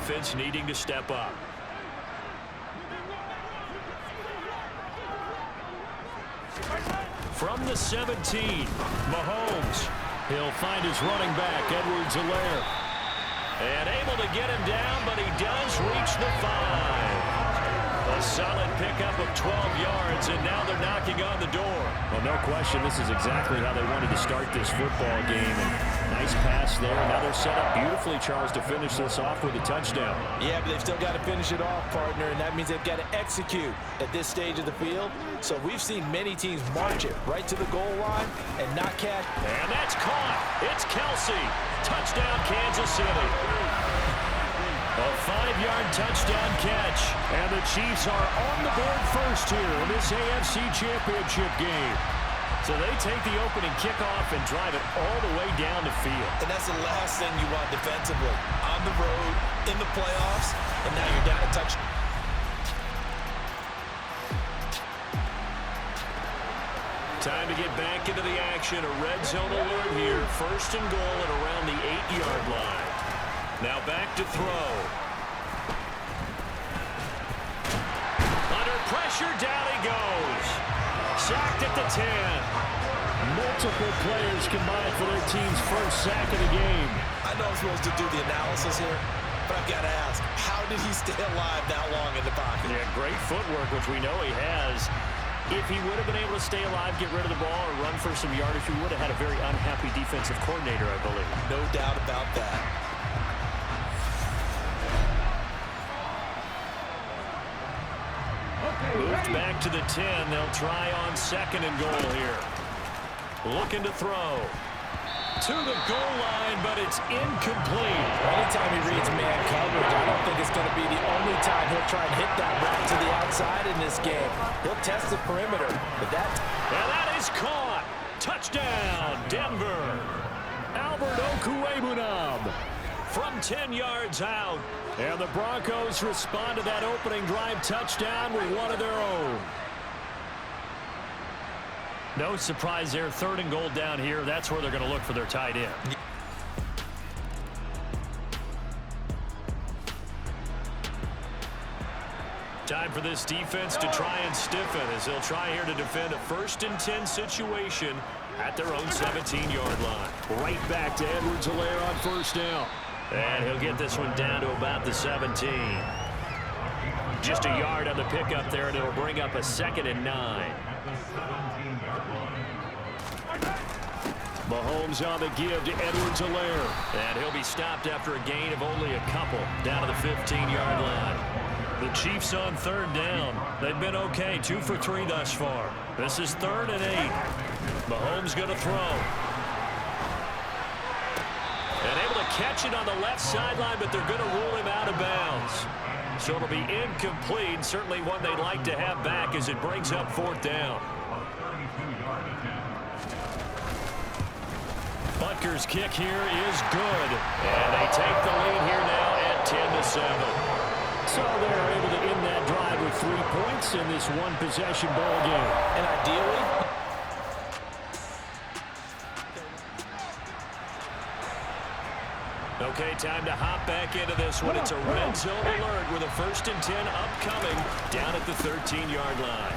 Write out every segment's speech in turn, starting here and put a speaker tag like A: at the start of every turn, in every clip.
A: defense needing to step up. From the 17, Mahomes. He'll find his running back, Edwards-Helaire. And able to get him down, but he does reach the 5. A solid pickup of 12 yards, and now they're knocking on the door.
B: Well, no question, this is exactly how they wanted to start this football game. And nice pass there. Now they're set up beautifully, Charles, to finish this off with a touchdown.
C: Yeah, but they've still got to finish it off, partner, and that means they've got to execute at this stage of the field. So we've seen many teams march it right to the goal line and not catch.
A: And that's caught. It's Kelsey. Touchdown, Kansas City. A 5-yard touchdown catch. And the Chiefs are on the board first here in this AFC Championship game. So they take the opening kickoff and drive it all the way down the field.
C: And that's the last thing you want defensively. On the road, in the playoffs, and now you're down a touchdown.
A: Time to get back into the action. A red zone alert here. First and goal at around the 8-yard line. Now back to throw. Under pressure, down he goes. Sacked at the 10.
B: Multiple players combined for their team's first sack of the game.
C: I know I'm supposed to do the analysis here, but I've got to ask, how did he stay alive that long in the pocket?
A: Yeah, great footwork, which we know he has. If he would have been able to stay alive, get rid of the ball, or run for some yardage, he would have had a very unhappy defensive coordinator, I believe.
C: No doubt about that.
A: Moved back to the 10. They'll try on second and goal here. Looking to throw. To the goal line, but it's incomplete.
C: Anytime he reads man coverage, I don't think it's going to be the only time he'll try and hit that route to the outside in this game. He'll test the perimeter, but
A: and that is caught. Touchdown, Denver.
B: Albert Okwuegbunam
A: from 10 yards out.
B: And the Broncos respond to that opening drive touchdown with one of their own.
A: No surprise there. Third and goal down here. That's where they're going to look for their tight end. Time for this defense to try and stiffen as they'll try here to defend a 1st and 10 situation at their own 17-yard line.
B: Right back to Edwards-Helaire on first down.
A: And he'll get this one down to about the 17. Just a yard on the pickup there, and it'll bring up a 2nd and 9.
B: Mahomes on the give to Edwards-Helaire.
A: And he'll be stopped after a gain of only a couple down to the 15-yard line. The Chiefs on 3rd down. They've been okay, 2 for 3 thus far. This is 3rd and 8. Mahomes going to throw. And able to catch it on the left sideline, but they're going to rule him out of bounds. So it'll be incomplete. Certainly one they'd like to have back as it brings up 4th down. Butker's kick here is good. And they take the lead here now at 10-7.
B: So they're able to end that drive with 3 points in this one-possession ball game.
C: And ideally,
A: okay, time to hop back into this one. It's a red zone alert with a 1st and 10 upcoming down at the 13-yard line.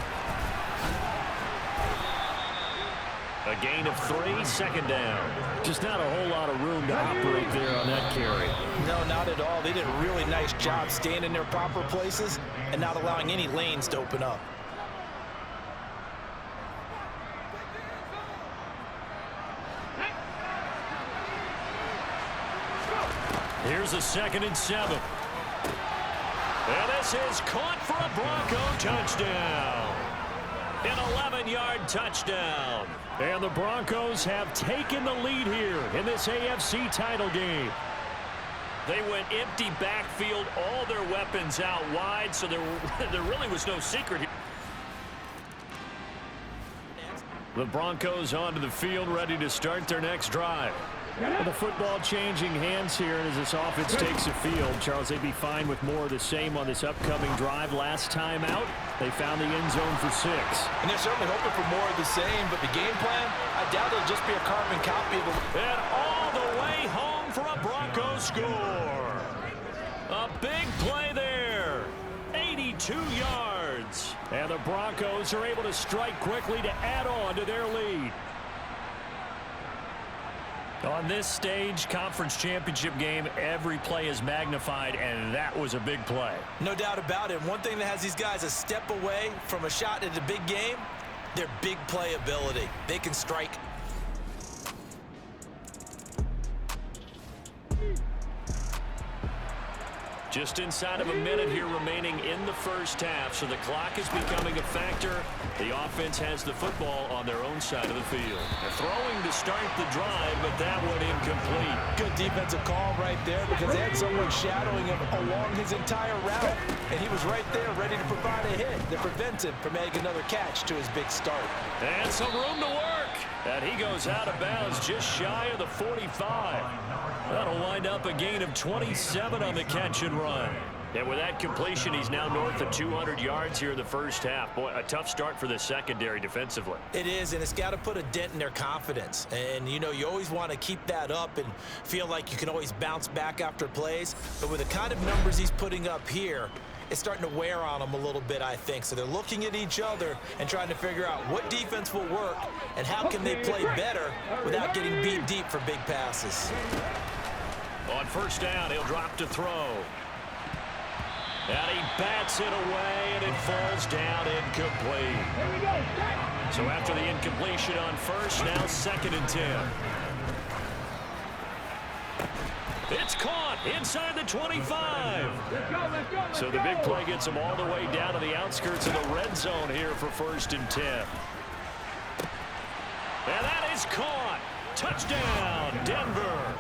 A: A gain of 3, 2nd down.
B: Just not a whole lot of room to operate there on that carry.
C: no, not at all. They did a really nice job staying in their proper places and not allowing any lanes to open up.
A: Here's a 2nd and 7. And this is caught for a Bronco touchdown. An 11-yard touchdown.
B: And the Broncos have taken the lead here in this AFC title game.
A: They went empty backfield, all their weapons out wide, so there really was no secret here.
B: The Broncos onto the field, ready to start their next drive. Well, the football changing hands here as this offense takes the field. Charles, they'd be fine with more of the same on this upcoming drive. Last time out, they found the end zone for 6.
C: And they're certainly hoping for more of the same, but the game plan, I doubt it'll just be a carbon copy of
A: And all the way home for a Broncos score.
B: A big play there. 82 yards. And the Broncos are able to strike quickly to add on to their lead. On this stage, conference championship game, every play is magnified, and that was a big play.
C: No doubt about it. One thing that has these guys a step away from a shot at a big game, their big play ability. They can strike.
B: Just inside of a minute here remaining in the first half, so the clock is becoming a factor. The offense has the football on their own side of the field. They're throwing to start the drive, but that one incomplete.
C: Good defensive call right there because they had someone shadowing him along his entire route, and he was right there ready to provide a hit that prevents him from making another catch to his big start.
B: And some room to work. And he goes out of bounds just shy of the 45. That'll wind up a gain of 27 on the catch and run. And with that completion, he's now north of 200 yards here in the first half. Boy, a tough start for the secondary defensively.
C: It is, and it's got to put a dent in their confidence. And, you know, you always want to keep that up and feel like you can always bounce back after plays. But with the kind of numbers he's putting up here, it's starting to wear on them a little bit, I think. So they're looking at each other and trying to figure out what defense will work and how can they play better without getting beat deep for big passes.
B: On first down, he'll drop to throw. And he bats it away, and it falls down incomplete. So after the incompletion on first, now 2nd and 10. It's caught inside the 25. So the big play gets them all the way down to the outskirts of the red zone here for 1st and 10. And that is caught. Touchdown, Denver.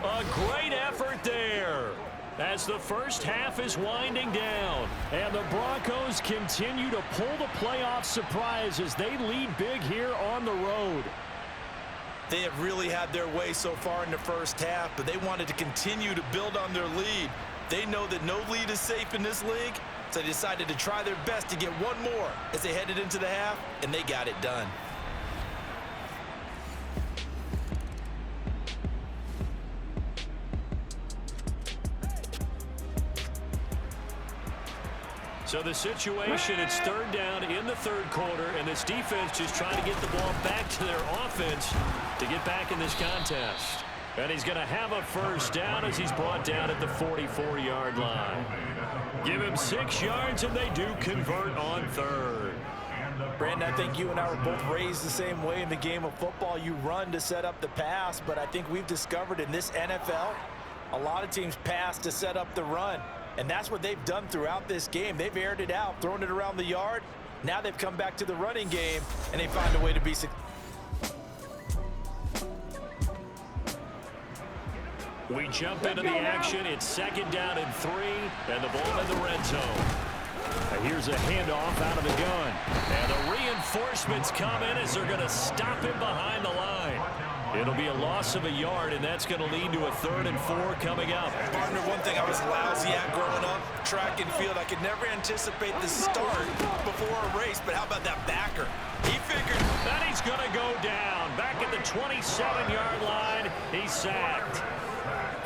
B: A great effort there as the first half is winding down. And the Broncos continue to pull the playoff surprise as they lead big here on the road.
C: They have really had their way so far in the first half, but they wanted to continue to build on their lead. They know that no lead is safe in this league, so they decided to try their best to get one more as they headed into the half, and they got it done.
B: So the situation, it's 3rd down in the 3rd quarter, and this defense just trying to get the ball back to their offense to get back in this contest. And he's going to have a first down as he's brought down at the 44-yard line. Give him 6 yards, and they do convert on 3rd.
C: Brandon, I think you and I were both raised the same way in the game of football. You run to set up the pass, but I think we've discovered in this NFL, a lot of teams pass to set up the run. And that's what they've done throughout this game. They've aired it out, thrown it around the yard. Now they've come back to the running game, and they find a way to be successful.
B: We jump into the action. It's 2nd down and 3, and the ball in the red zone. And here's a handoff out of the gun. And the reinforcements come in as they're going to stop him behind the line. It'll be a loss of a yard, and that's going to lead to a 3rd and 4 coming up.
C: Partner, one thing I was lousy at growing up, track and field, I could never anticipate the start before a race, but how about that backer? He figured
B: that he's going to go down. Back at the 27-yard line, he's sacked.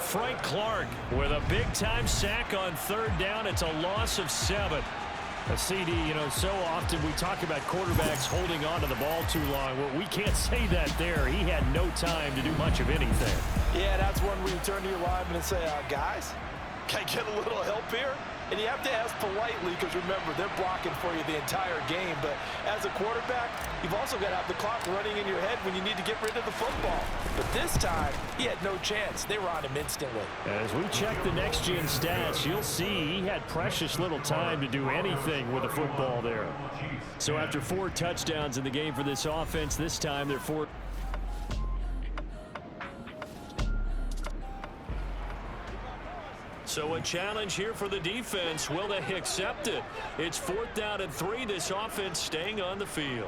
B: Frank Clark with a big-time sack on 3rd down. It's a loss of 7. A CD, you know, so often we talk about quarterbacks holding on to the ball too long. Well, we can't say that there. He had no time to do much of anything.
C: Yeah, that's one where you turn to your lineman and say, guys, can I get a little help here? And you have to ask politely because, remember, they're blocking for you the entire game. But as a quarterback, you've also got to have the clock running in your head when you need to get rid of the football. But this time, he had no chance. They were on him instantly.
B: As we check the next-gen stats, you'll see he had precious little time to do anything with the football there. So after 4 touchdowns in the game for this offense, this time they're 4. So a challenge here for the defense. Will they accept it? It's 4th down and 3. This offense staying on the field.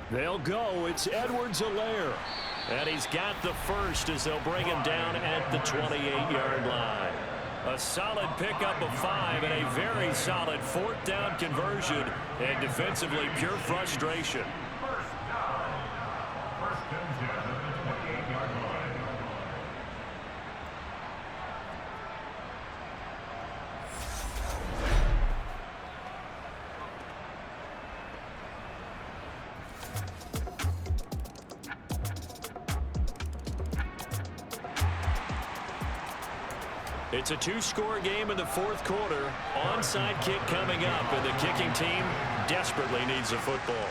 B: They'll go. It's Edwards-Helaire. And he's got the first as they'll bring him down at the 28-yard line. A solid pickup of 5 and a very solid 4th down conversion. And defensively, pure frustration. It's a two-score game in the fourth quarter. Onside kick coming up, and the kicking team desperately needs a football.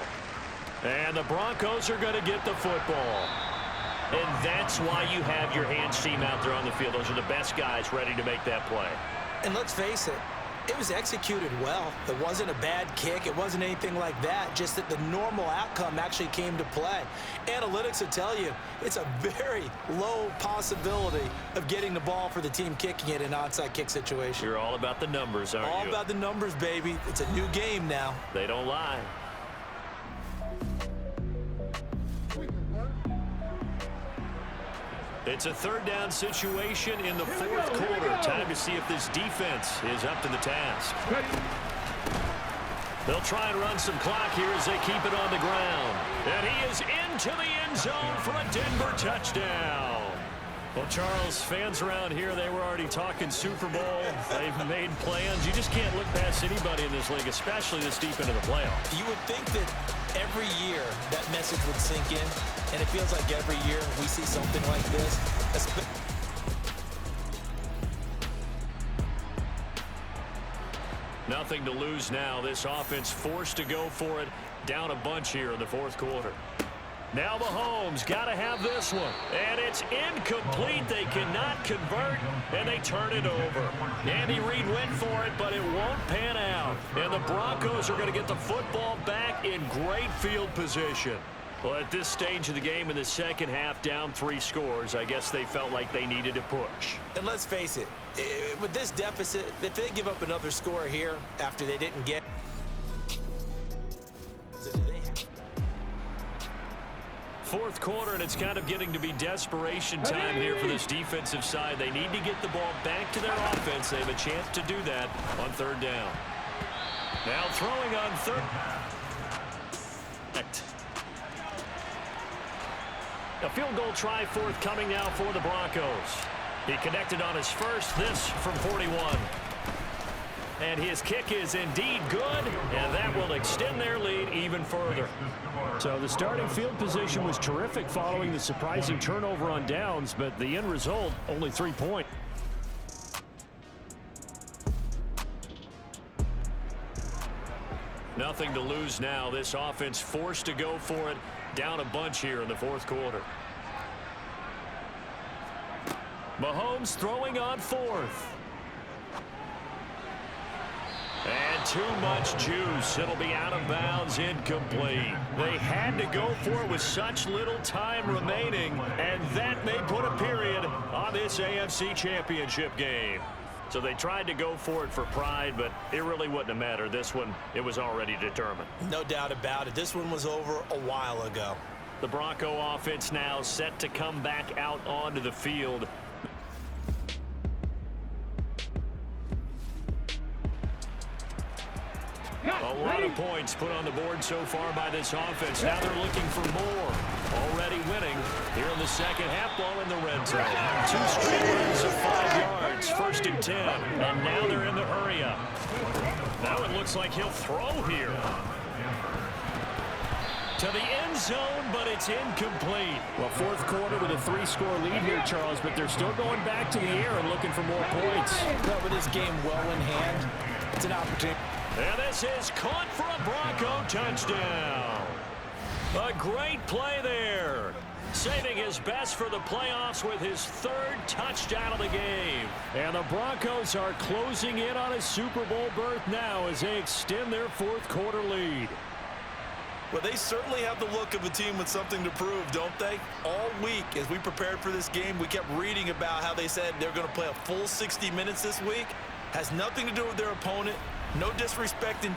B: And the Broncos are going to get the football. And that's why you have your hands team out there on the field. Those are the best guys ready to make that play.
C: And let's face it, it was executed well. It wasn't a bad kick. It wasn't anything like that. Just that the normal outcome actually came to play. Analytics will tell you it's a very low possibility of getting the ball for the team kicking it in an onside kick situation.
B: You're all about the numbers, aren't you?
C: All about the numbers, baby. It's a new game now.
B: They don't lie. It's a third down situation in the fourth quarter. Time to see if this defense is up to the task. They'll try and run some clock here as they keep it on the ground. And he is into the end zone for a Denver touchdown. Well, Charles, fans around here, they were already talking Super Bowl. They've made plans. You just can't look past anybody in this league, especially this deep into the playoffs.
C: You would think that every year that message would sink in, and it feels like every year we see something like this.
B: Nothing to lose now. This offense forced to go for it. Down a bunch here in the fourth quarter. Now Mahomes got to have this one. And it's incomplete. They cannot convert, and they turn it over. Andy Reid went for it, but it won't pan out. And the Broncos are going to get the football back in great field position. Well, at this stage of the game in the second half, down 3 scores, I guess they felt like they needed to push.
C: And let's face it, with this deficit, if they give up another score here after they didn't get...
B: Fourth quarter, and it's kind of getting to be desperation time here for this defensive side. They need to get the ball back to their offense. They have a chance to do that on third down. Now throwing on third. A field goal try forthcoming now for the Broncos. He connected on his first, this from 41. And his kick is indeed good, and that will extend their lead even further. So the starting field position was terrific following the surprising turnover on downs, but the end result, only 3 points. Nothing to lose now. This offense forced to go for it. Down a bunch here in the fourth quarter. Mahomes throwing on fourth. And too much juice. It'll be out of bounds, incomplete. They had to go for it with such little time remaining, and that may put a period on this AFC Championship game. So they tried to go for it for pride, but it really wouldn't have mattered. This one, it was already determined.
C: No doubt about it. This one was over a while ago.
B: The Bronco offense now set to come back out onto the field. A lot of points put on the board so far by this offense. Now they're looking for more. Already winning here in the second half, ball in the red zone. 2 straight runs of 5 yards, 1st and 10. And now they're in the hurry up. Now it looks like he'll throw here. To the end zone, but it's incomplete. Well, fourth quarter with a 3-score lead here, Charles, but they're still going back to the air and looking for more points.
C: But with this game well in hand, it's an opportunity.
B: And this is caught for a Bronco touchdown. A great play there. Saving his best for the playoffs with his 3rd touchdown of the game. And the Broncos are closing in on a Super Bowl berth now as they extend their fourth quarter lead.
D: Well, they certainly have the look of a team with something to prove, don't they? All week, as we prepared for this game, we kept reading about how they said they're going to play a full 60 minutes this week. Has nothing to do with their opponent. No disrespect. And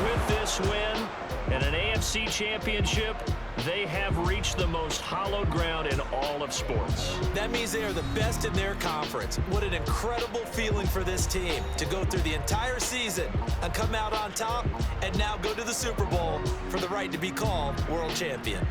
B: with this win and an AFC championship, they have reached the most hallowed ground in all of sports.
C: That means they are the best in their conference. What an incredible feeling for this team to go through the entire season and come out on top and now go to the Super Bowl for the right to be called world champion.